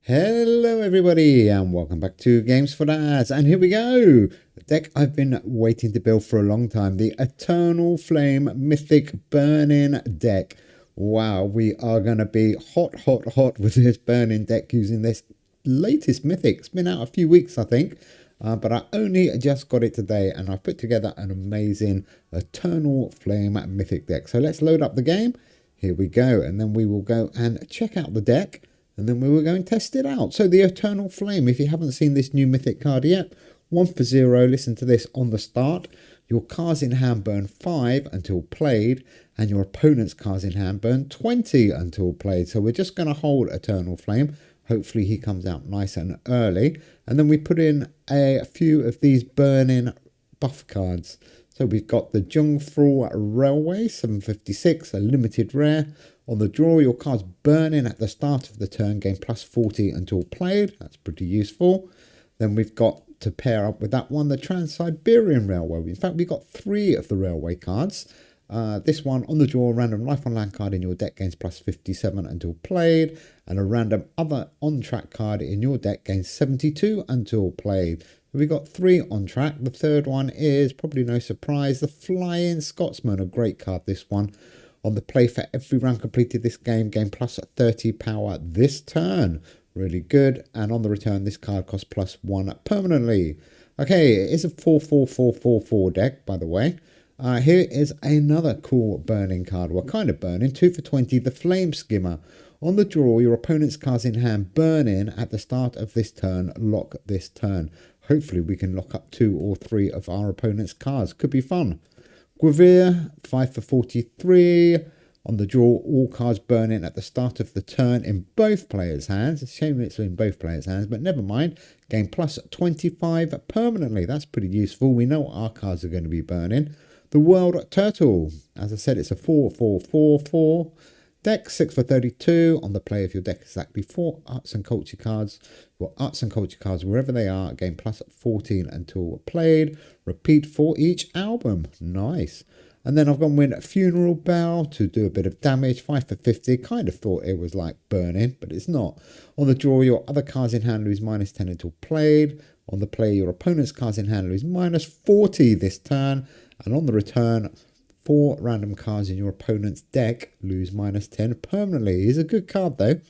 Hello everybody and welcome back to Games for Dads, and here we go, the deck I've been waiting to build for a long time, the Eternal Flame Mythic Burning deck. Wow, we are going to be hot with this burning deck using this latest Mythic. It's been out a few weeks I think, but I only just got it today and I've put together an amazing Eternal Flame Mythic deck. So let's load up the game, here we go, and then we will go and check out the deck. And then we will go and test it out. So the Eternal Flame, if you haven't seen this new Mythic card yet, 1 for 0, listen to this on the start. Your cards in hand burn 5 until played, and your opponent's cards in hand burn 20 until played. So we're just going to hold Eternal Flame. Hopefully he comes out nice and early. And then we put in a few of these burning buff cards. So we've got the Jungfrau Railway 756, a limited rare. On the draw, your cards burning at the start of the turn, gain plus 40 until played. That's pretty useful. Then we've got, to pair up with that one, the Trans-Siberian Railway. In fact, we've got 3 of the railway cards. This one, on the draw, a random life on land card in your deck gains plus 57 until played. And a random other on-track card in your deck gains 72 until played. We've got 3 on track. The third one is, probably no surprise, the Flying Scotsman. A great card, this one. On the play for every round completed this game, gain plus 30 power this turn. Really good. And on the return, this card costs plus 1 permanently. Okay, it is a 4-4-4-4-4 deck, by the way. Here is another cool burning card. Well, kind of burning. 2 for 20, the Flame Skimmer. On the draw, your opponent's cards in hand burn at the start of this turn. Lock this turn. Hopefully, we can lock up 2 or 3 of our opponent's cards. Could be fun. Gwivir, 5 for 43. On the draw, all cards burning at the start of the turn in both players' hands. It's a shame it's in both players' hands, but never mind. Gain plus 25 permanently. That's pretty useful. We know what our cards are going to be burning. The World Turtle. As I said, it's a 4-4-4-4 deck, 6 for 32. On the play of your deck, exactly 4 arts and culture cards. Well, arts and culture cards, wherever they are, gain plus 14 until played. Repeat for each album. Nice. And then I've gone with Funeral Bell to do a bit of damage. 5 for 50. Kind of thought it was like burning, but it's not. On the draw, your other cards in hand lose minus 10 until played. On the play, your opponent's cards in hand lose minus 40 this turn. And on the return, 4 random cards in your opponent's deck lose minus 10 permanently. He's a good card though.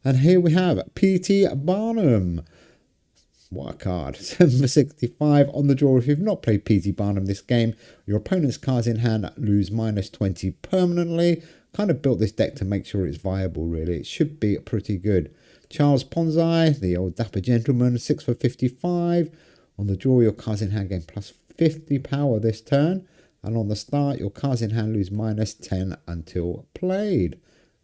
And here we have P.T. Barnum. What a card. 7 for 65 on the draw. If you've not played P.T. Barnum this game, your opponent's cards in hand lose minus 20 permanently. Kind of built this deck to make sure it's viable really. It should be pretty good. Charles Ponzi, the old dapper gentleman, 6 for 55. On the draw, your cards in hand gain plus 50 power this turn. And on the start, your cards in hand lose minus 10 until played.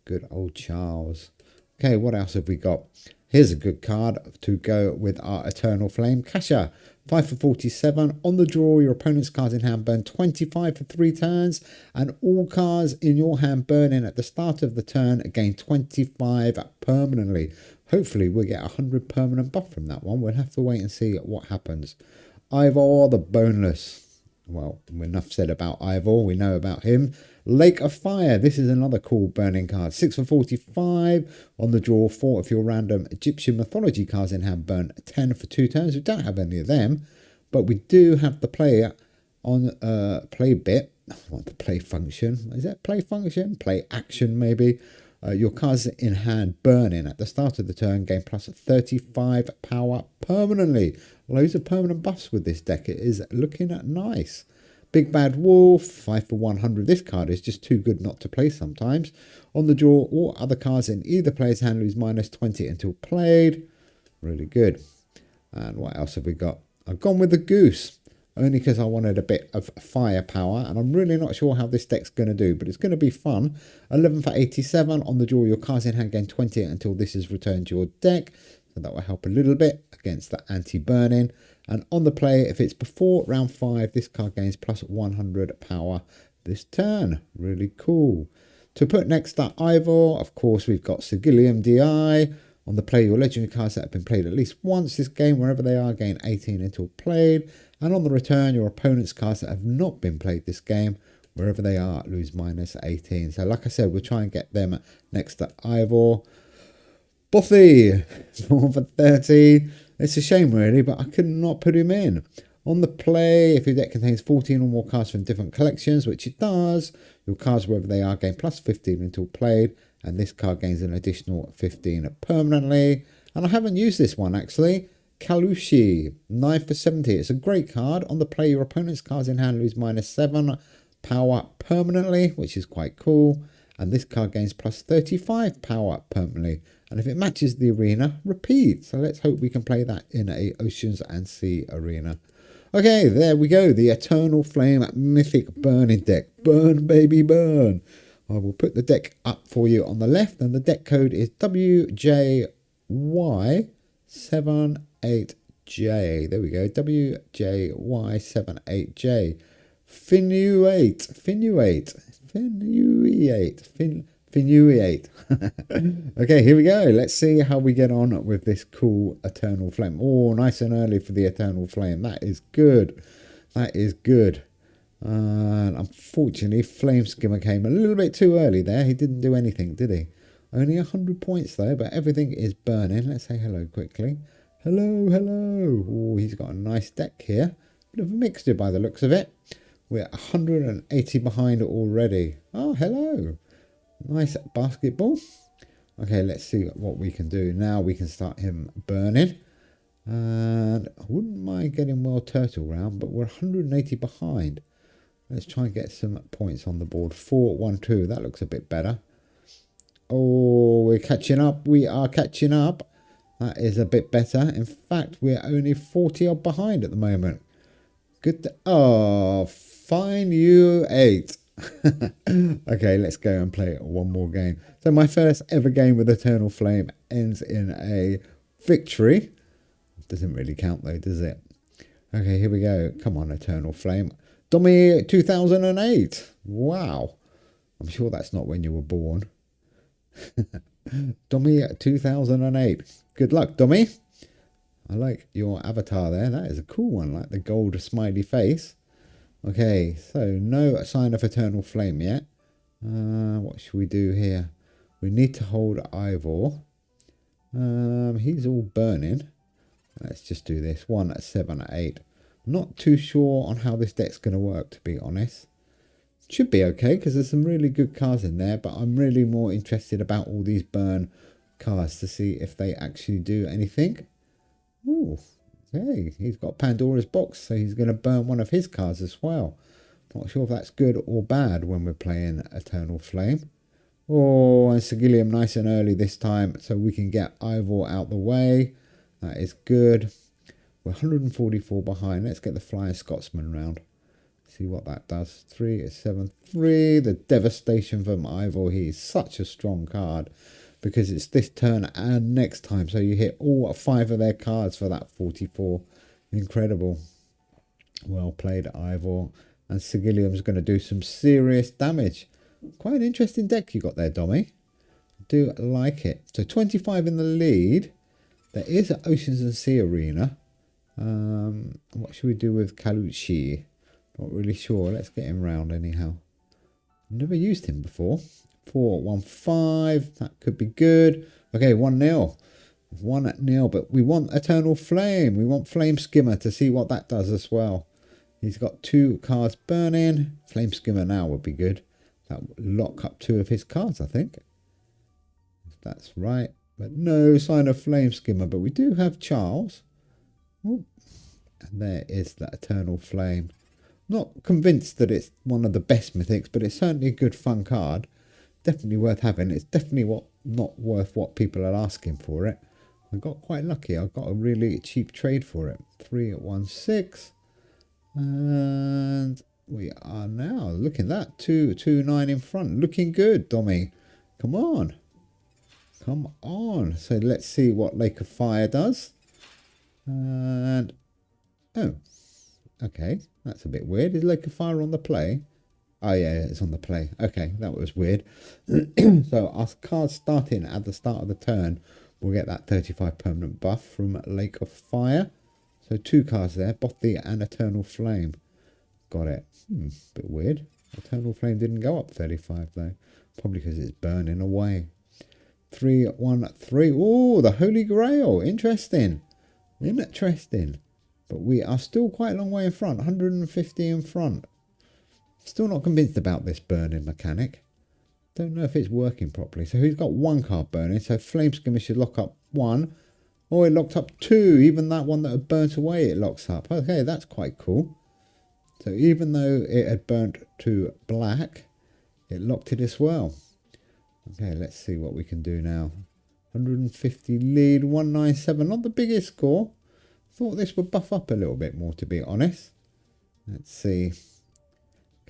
Good old Charles. Okay, what else have we got? Here's a good card to go with our Eternal Flame. Kasha, 5 for 47. On the draw, your opponent's cards in hand burn 25 for 3 turns. And all cards in your hand burning at the start of the turn gain 25 permanently. Hopefully, we'll get 100 permanent buff from that one. We'll have to wait and see what happens. Ivor the Boneless. Well, enough said about Ivor. We know about him. Lake of Fire. This is another cool burning card. 6 for 45. On the draw, 4 of your random Egyptian mythology cards in hand burn 10 for 2 turns. We don't have any of them, but we do have the player on play bit. What the play function? Is that play function? Play action maybe. Your cards in hand burning at the start of the turn gain plus 35 power permanently. Loads of permanent buffs with this deck. It is looking nice. Big Bad Wolf, 5 for 100. This card is just too good not to play sometimes. On the draw, all other cards in either player's hand lose minus 20 until played. Really good. And what else have we got? I've gone with the Goose, only because I wanted a bit of firepower, and I'm really not sure how this deck's going to do, but it's going to be fun. 11 for 87. On the draw, your cards in hand gain 20 until this is returned to your deck. So that will help a little bit against the anti-burning. And on the play, if it's before round 5, this card gains plus 100 power this turn. Really cool. To put next up Ivor, of course, we've got Sigillium DI. On the play, your legendary cards that have been played at least once this game, wherever they are, gain 18 until played. And on the return, your opponent's cards that have not been played this game, wherever they are, lose minus 18. So like I said, we'll try and get them next to Ivor. Bothy, 4 for 30. It's a shame, really, but I could not put him in. On the play, if your deck contains 14 or more cards from different collections, which it does, your cards, wherever they are, gain plus 15 until played, and this card gains an additional 15 permanently. And I haven't used this one, actually. Kalushi, 9 for 70. It's a great card. On the play, your opponent's cards in hand lose -7 power permanently, which is quite cool. And this card gains plus 35 power permanently. And if it matches the arena, repeat. So let's hope we can play that in a Oceans and Sea arena. Okay, there we go. The Eternal Flame Mythic Burning deck. Burn, baby, burn. I will put the deck up for you on the left. And the deck code is WJY78J. There we go. WJY78J. Finuate. Okay, here we go. Let's see how we get on with this cool Eternal Flame. Oh, nice and early for the Eternal Flame. That is good. That is good. And unfortunately, Flame Skimmer came a little bit too early there. He didn't do anything, did he? Only 100 points though, but everything is burning. Let's say hello quickly. Hello, hello. Oh, he's got a nice deck here. Bit of a mixture by the looks of it. We're 180 behind already. Oh, hello. Nice basketball. Okay, let's see what we can do. Now we can start him burning. And I wouldn't mind getting World Turtle round, but we're 180 behind. Let's try and get some points on the board. 4-1-2. That looks a bit better. Oh, we're catching up. We are catching up. That is a bit better. In fact, we're only 40 odd behind at the moment. Good. Oh, fine you 8. Okay, let's go and play one more game. So my first ever game with Eternal Flame ends in a victory. Doesn't really count though, does it? Okay, here we go. Come on, Eternal Flame. Dommy 2008. Wow. I'm sure that's not when you were born. Dommy 2008. Good luck, Dommy. I like your avatar there. That is a cool one, like the gold smiley face. Okay, so no sign of Eternal Flame yet. What should we do here? We need to hold Ivor. He's all burning. Let's just do this. 1, 7, 8. I'm not too sure on how this deck's going to work, to be honest. Should be okay, because there's some really good cards in there, but I'm really more interested about all these burn cards to see if they actually do anything. Ooh. Hey, he's got Pandora's box, so he's going to burn one of his cards as well. Not sure if that's good or bad when we're playing Eternal Flame. Oh, and Sigillium nice and early this time, so we can get Ivor out the way. That is good. We're 144 behind. Let's get the Flying Scotsman round. See what that does. 3, 7, 3. The devastation from Ivor. He is such a strong card, because it's this turn and next time. So you hit all 5 of their cards for that 44. Incredible. Well played, Ivor. And Sigillium's going to do some serious damage. Quite an interesting deck you got there, Dommy. Do like it. So 25 in the lead. There is an Oceans and Sea arena. What should we do with Kalushi? Not really sure. Let's get him round anyhow. Never used him before. 4-1-5. That could be good. Okay, 1-0. 1-0. But we want Eternal Flame. We want Flame Skimmer to see what that does as well. He's got 2 cards burning. Flame Skimmer now would be good. That would lock up 2 of his cards, I think. If that's right. But no sign of Flame Skimmer. But we do have Charles. Ooh. And there is the Eternal Flame. Not convinced that it's one of the best mythics, but it's certainly a good fun card. Definitely worth having. It's definitely not worth what people are asking for it. I got quite lucky. I got a really cheap trade for it. 3-1-6. And we are now looking at that 2-2-9 in front. Looking good, Dommy. Come on. Come on. So let's see what Lake of Fire does. And oh, okay. That's a bit weird. Is Lake of Fire on the play? Oh yeah, it's on the play. Okay, that was weird. So our cards starting at the start of the turn, we'll get that 35 permanent buff from Lake of Fire. So 2 cards there, Bothy and Eternal Flame. Got it. Bit weird. Eternal Flame didn't go up 35 though. Probably because it's burning away. 313. Oh, the Holy Grail. Interesting. Interesting. But we are still quite a long way in front. 150 in front. Still not convinced about this burning mechanic. Don't know if it's working properly. So he's got one card burning. So Flame Skimmer should lock up one. Oh, it locked up two. Even that one that had burnt away, it locks up. Okay, that's quite cool. So even though it had burnt to black, it locked it as well. Okay, let's see what we can do now. 150 lead, 197. Not the biggest score. Thought this would buff up a little bit more, to be honest. Let's see.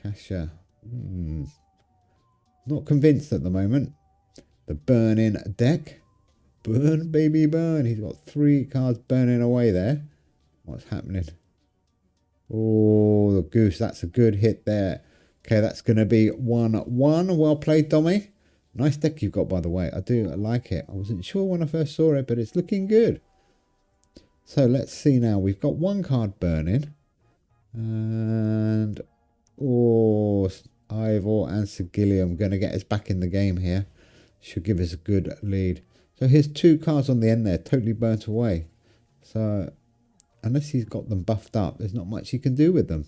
Kasha. Not convinced at the moment. The burning deck. Burn, baby, burn. He's got 3 cards burning away there. What's happening? Oh, the goose. That's a good hit there. Okay, that's going to be 1-1. Well played, Dommy. Nice deck you've got, by the way. I do like it. I wasn't sure when I first saw it, but it's looking good. So let's see now. We've got 1 card burning. And... oh, Ivor and Sigillium going to get us back in the game here. Should give us a good lead. So here's 2 cards on the end there, totally burnt away. So unless he's got them buffed up, there's not much he can do with them.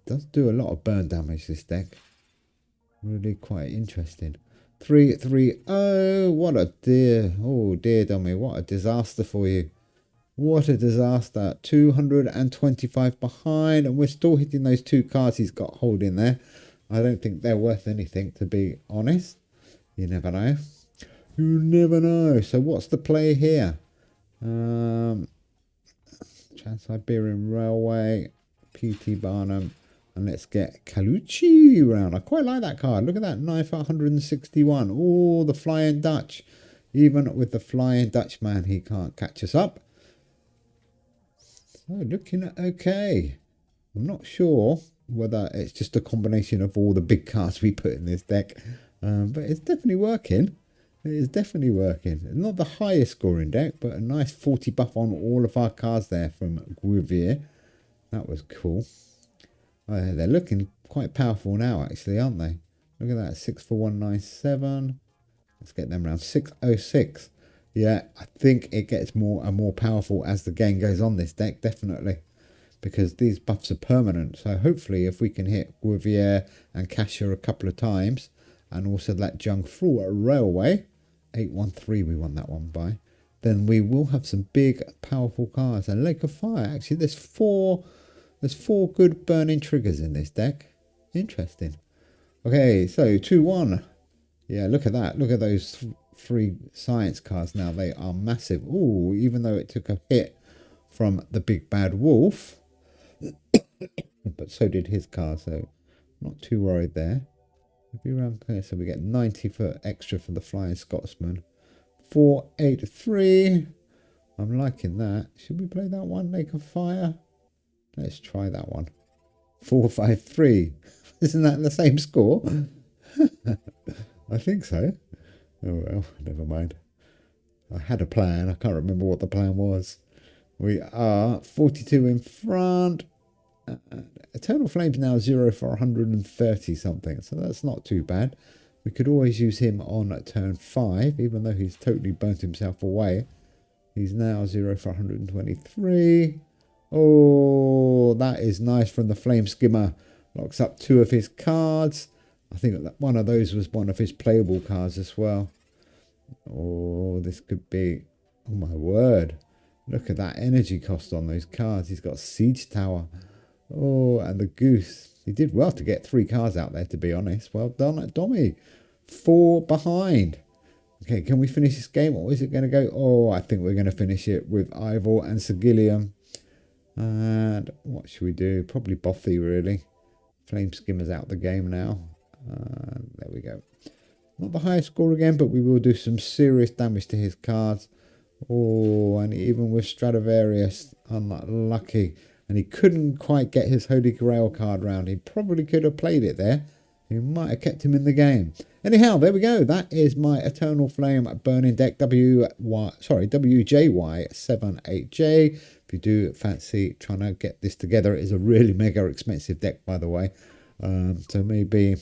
Does do a lot of burn damage, this deck. Really quite interesting. 3-3-0. What a dear. Oh dear, dummy. What a disaster for you. What a disaster. 225 behind, and we're still hitting those 2 cards he's got holding there. I don't think they're worth anything, to be honest. You never know. You never know. So what's the play here? Trans-Siberian Railway, PT Barnum, and let's get Calucci round. I quite like that card. Look at that, 9 for 161. Oh, the Flying Dutch. Even with the Flying Dutchman, he can't catch us up. So looking okay. I'm not sure whether it's just a combination of all the big cards we put in this deck, but it's definitely working. It is definitely working. Not the highest scoring deck, but a nice 40 buff on all of our cards there from Guivier. That was cool. They're looking quite powerful now, actually, aren't they? Look at that, 6 for 197. Let's get them around 606. Yeah, I think it gets more and more powerful as the game goes on, this deck, definitely. Because these buffs are permanent. So hopefully if we can hit Guivier and Kasha a couple of times, and also that Jungfrau Railway, 813 we won that one by, then we will have some big powerful cards. And Lake of Fire, actually there's four good burning triggers in this deck. Interesting. Okay, so 2-1. Yeah, look at that. Look at those 3 science cards now. They are massive. Ooh, even though it took a hit from the big bad wolf. But so did his card, so not too worried there. Okay, so we get 90 for extra for the Flying Scotsman. 483. I'm liking that. Should we play that one? Lake of Fire? Let's try that one. 453. Isn't that the same score? I think so. Oh well, never mind. I had a plan. I can't remember what the plan was. We are 42 in front. Eternal Flame's now 0 for 130 something, so that's not too bad. We could always use him on turn 5, even though he's totally burnt himself away. He's now 0 for 123. Oh, that is nice from the Flame Skimmer. Locks up 2 of his cards. I think that one of those was one of his playable cards as well. Oh, this could be... oh my word. Look at that energy cost on those cards. He's got Siege Tower. Oh, and the Goose. He did well to get 3 cards out there, to be honest. Well done at Dommy. 4 behind. Okay, can we finish this game, or is it going to go? Oh, I think we're going to finish it with Ivor and Sigillium. And what should we do? Probably Bothy, really. Flame Skimmer's out the game now. There we go. Not the highest score again, but we will do some serious damage to his cards. Oh, and even with Stradivarius, unlucky. And he couldn't quite get his Holy Grail card round. He probably could have played it there. He might have kept him in the game. Anyhow, there we go. That is my Eternal Flame burning deck, WJY78J. If you do fancy trying to get this together, it is a really mega expensive deck, by the way. So maybe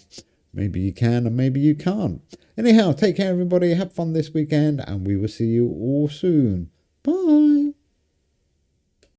Maybe you can and maybe you can't. Anyhow, take care everybody, have fun this weekend, and we will see you all soon. Bye.